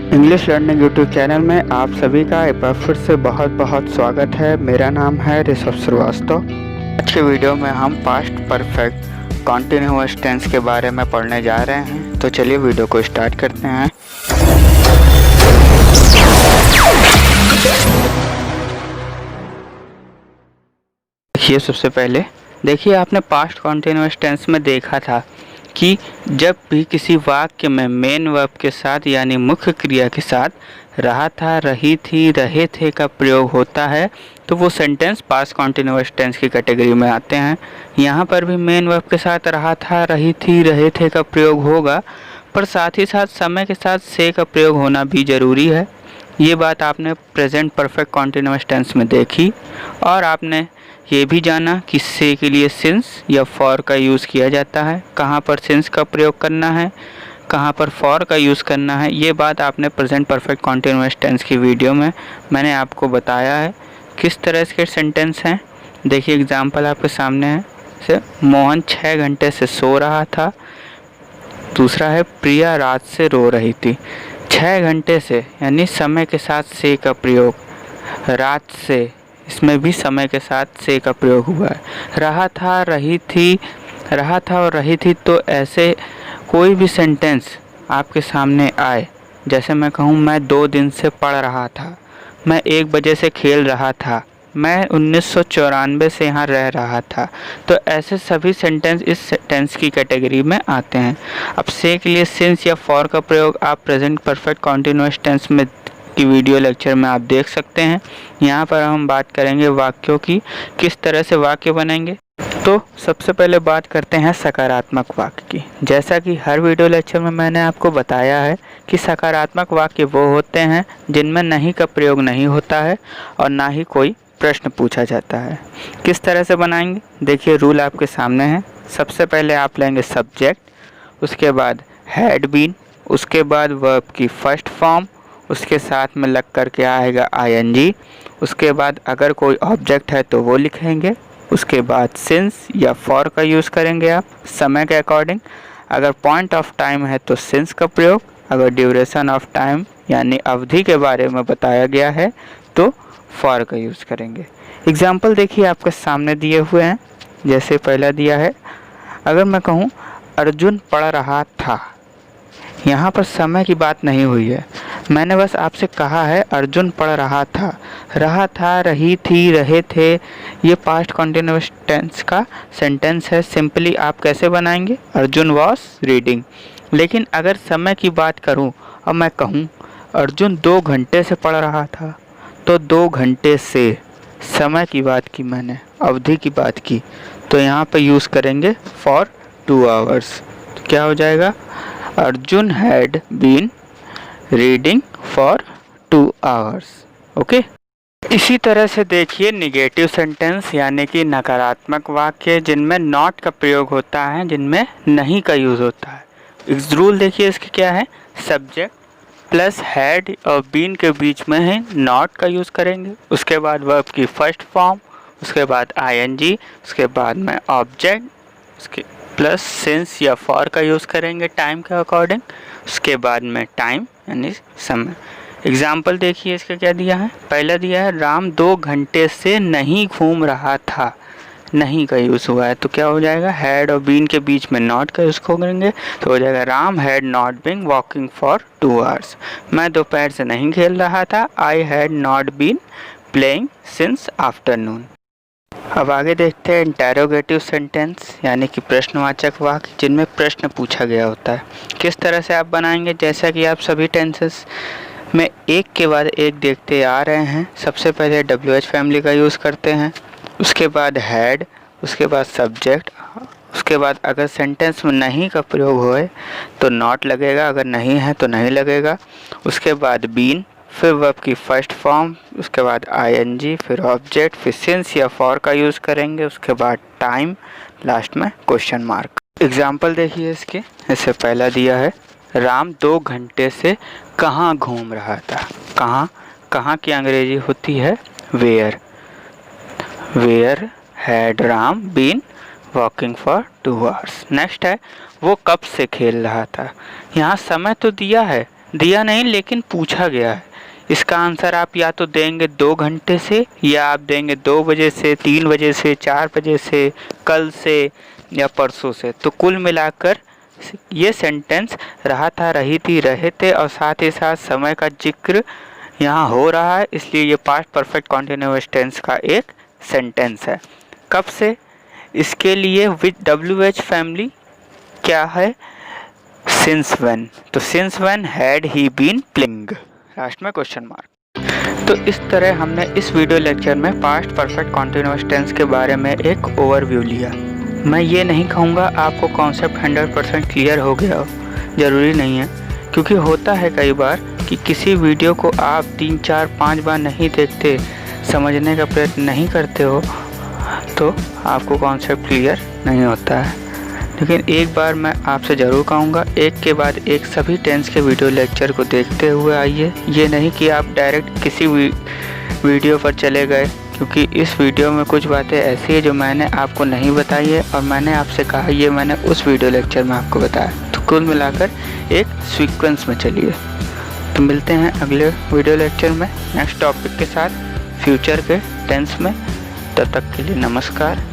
English learning YouTube channel में आप सभी का एक बार फिर से बहुत बहुत स्वागत है। मेरा नाम है ऋषभ श्रीवास्तव। आज के वीडियो में हम पास्ट परफेक्ट कॉन्टिन्यूअस टेंस के बारे में पढ़ने जा रहे हैं। तो चलिए वीडियो को स्टार्ट करते हैं। देखिए, सबसे पहले देखिए, आपने पास्ट कॉन्टिन्यूअस टेंस में देखा था कि जब भी किसी वाक्य में मेन वर्ब के साथ यानी मुख्य क्रिया के साथ रहा था, रही थी, रहे थे का प्रयोग होता है तो वो सेंटेंस पास्ट कॉन्टिन्यूअस टेंस की कैटेगरी में आते हैं। यहाँ पर भी मेन वर्ब के साथ रहा था, रही थी, रहे थे का प्रयोग होगा, पर साथ ही साथ समय के साथ से का प्रयोग होना भी ज़रूरी है। ये बात आपने प्रेजेंट परफेक्ट कॉन्टिन्यूअस टेंस में देखी और आपने ये भी जाना कि से के लिए सिंस या फॉर का यूज़ किया जाता है। कहाँ पर सिंस का प्रयोग करना है, कहाँ पर फॉर का यूज़ करना है, ये बात आपने प्रेजेंट परफेक्ट कॉन्टिन्यूअस टेंस की वीडियो में मैंने आपको बताया है। किस तरह के सेंटेंस हैं देखिए, एग्जाम्पल आपके सामने है। से मोहन 6 घंटे से सो रहा था। दूसरा है प्रिया रात से रो रही थी। 6 घंटे से यानी समय के साथ से का प्रयोग, रात से इसमें भी समय के साथ से का प्रयोग हुआ है। रहा था, रही थी, रहा था और रही थी, तो ऐसे कोई भी सेंटेंस आपके सामने आए, जैसे मैं कहूँ मैं 2 दिन से पढ़ रहा था, मैं 1 बजे से खेल रहा था, मैं 1994 से यहाँ रह रहा था, तो ऐसे सभी सेंटेंस इस टेंस की कैटेगरी में आते हैं। अब से के लिए सिंस या फॉर का प्रयोग आप प्रेजेंट परफेक्ट कॉन्टिन्यूअस टेंस में की वीडियो लेक्चर में आप देख सकते हैं। यहाँ पर हम बात करेंगे वाक्यों की, किस तरह से वाक्य बनेंगे। तो सबसे पहले बात करते हैं सकारात्मक वाक्य की। जैसा कि हर वीडियो लेक्चर में मैंने आपको बताया है कि सकारात्मक वाक्य वो होते हैं जिनमें नहीं का प्रयोग नहीं होता है और ना ही कोई प्रश्न पूछा जाता है। किस तरह से बनाएंगे देखिए, रूल आपके सामने है। सबसे पहले आप लेंगे सब्जेक्ट, उसके बाद हैड बीन, उसके बाद वर्ब की फर्स्ट फॉर्म, उसके साथ में लग करके आएगा आईएनजी, उसके बाद अगर कोई ऑब्जेक्ट है तो वो लिखेंगे, उसके बाद सिंस या फॉर का यूज़ करेंगे आप समय के अकॉर्डिंग। अगर पॉइंट ऑफ टाइम है तो सिंस का प्रयोग, अगर ड्यूरेशन ऑफ टाइम यानी अवधि के बारे में बताया गया है तो फॉर का यूज़ करेंगे। एग्जाम्पल देखिए आपके सामने दिए हुए हैं। जैसे पहला दिया है, अगर मैं कहूँ अर्जुन पढ़ रहा था, यहाँ पर समय की बात नहीं हुई है, मैंने बस आपसे कहा है अर्जुन पढ़ रहा था। रहा था, रही थी, रहे थे, ये पास्ट कॉन्टिन्यूअस टेंस का सेंटेंस है। सिंपली आप कैसे बनाएंगे, अर्जुन वॉज रीडिंग। लेकिन अगर समय की बात करूं और मैं कहूं अर्जुन 2 घंटे से पढ़ रहा था, तो 2 घंटे से समय की बात की मैंने, अवधि की बात की, तो यहाँ पे यूज़ करेंगे फॉर 2 आवर्स। तो क्या हो जाएगा, Arjun had been reading for 2 hours. Okay. इसी तरह से देखिए निगेटिव सेंटेंस यानी कि नकारात्मक वाक्य जिनमें नॉट का प्रयोग होता है, जिनमें नहीं का यूज़ होता है। इस रूल देखिए इसके क्या है, सब्जेक्ट प्लस हैड और बीन के बीच में है नॉट का यूज़ करेंगे, उसके बाद वर्ब की फर्स्ट फॉर्म, उसके बाद आईएनजी, उसके बाद में ऑब्जेक्ट, उसके प्लस सिंस या फॉर का यूज़ करेंगे टाइम के अकॉर्डिंग, उसके बाद में टाइम यानी समय। एग्जाम्पल देखिए इसका क्या दिया है, पहला दिया है राम 2 घंटे से नहीं घूम रहा था, नहीं का यूज़ हुआ है, तो क्या हो जाएगा, हैड और बीन के बीच में नॉट का यूज़ करेंगे, तो हो जाएगा Ram had not been walking for 2 hours. मैं दोपहर से नहीं खेल रहा था, I had not been playing since afternoon. अब आगे देखते हैं इंटेरोगेटिव सेंटेंस यानी कि प्रश्नवाचक वाक्य जिनमें प्रश्न पूछा गया होता है। किस तरह से आप बनाएंगे, जैसा कि आप सभी टेंसेस में एक के बाद एक देखते आ रहे हैं। सबसे पहले WH फैमिली का यूज़ करते हैं, उसके बाद हैड, उसके बाद सब्जेक्ट, उसके बाद अगर सेंटेंस में नहीं का प्रयोग होए तो नॉट लगेगा, अगर नहीं है तो नहीं लगेगा, उसके बाद बीन, फिर वर्ब की फर्स्ट फॉर्म, उसके बाद आईएनजी, फिर ऑब्जेक्ट, फिर सिंस या फॉर का यूज़ करेंगे, उसके बाद टाइम, लास्ट में क्वेश्चन मार्क। एग्जाम्पल देखिए इसके, इससे पहला दिया है राम 2 घंटे से कहाँ घूम रहा था। कहाँ, कहाँ की अंग्रेजी होती है where. Where had Ram been walking for 2 hours. Next है वो कब से खेल रहा था। यहाँ समय तो दिया है दिया नहीं लेकिन पूछा गया है। इसका आंसर आप या तो देंगे 2 घंटे से, या आप देंगे 2 बजे से, 3 बजे से, 4 बजे से, कल से या परसों से। तो कुल मिलाकर ये सेंटेंस रहा था, रही थी, रहे थे और साथ ही साथ समय का जिक्र यहाँ हो रहा है, इसलिए ये पास्ट परफेक्ट कॉन्टिन्यूअस टेंस का एक सेंटेंस है। कब से? इसके लिए विद WH फैमिली क्या है? Since when. तो since when had he been playing, last में क्वेश्चन मार्क। तो इस तरह हमने इस वीडियो लेक्चर में पास्ट परफेक्ट कॉन्टिन्यूअस टेंस के बारे में एक ओवरव्यू लिया। मैं ये नहीं कहूँगा आपको कॉन्सेप्ट 100% क्लियर हो गया हो, ज़रूरी नहीं है, क्योंकि होता है कई बार कि किसी वीडियो को आप 3, 4, 5 बार नहीं देखते, समझने का प्रयत्न नहीं करते हो तो आपको कॉन्सेप्ट क्लियर नहीं होता है। लेकिन एक बार मैं आपसे ज़रूर कहूँगा, एक के बाद एक सभी टेंस के वीडियो लेक्चर को देखते हुए आइए। ये नहीं कि आप डायरेक्ट किसी वीडियो पर चले गए, क्योंकि इस वीडियो में कुछ बातें ऐसी है जो मैंने आपको नहीं बताई है और मैंने आपसे कहा ये मैंने उस वीडियो लेक्चर में आपको बताया। तो कुल मिलाकर एक सीक्वेंस में चलिए। तो मिलते हैं अगले वीडियो लेक्चर में नेक्स्ट टॉपिक के साथ, फ्यूचर के टेंस में। तब तक के लिए नमस्कार।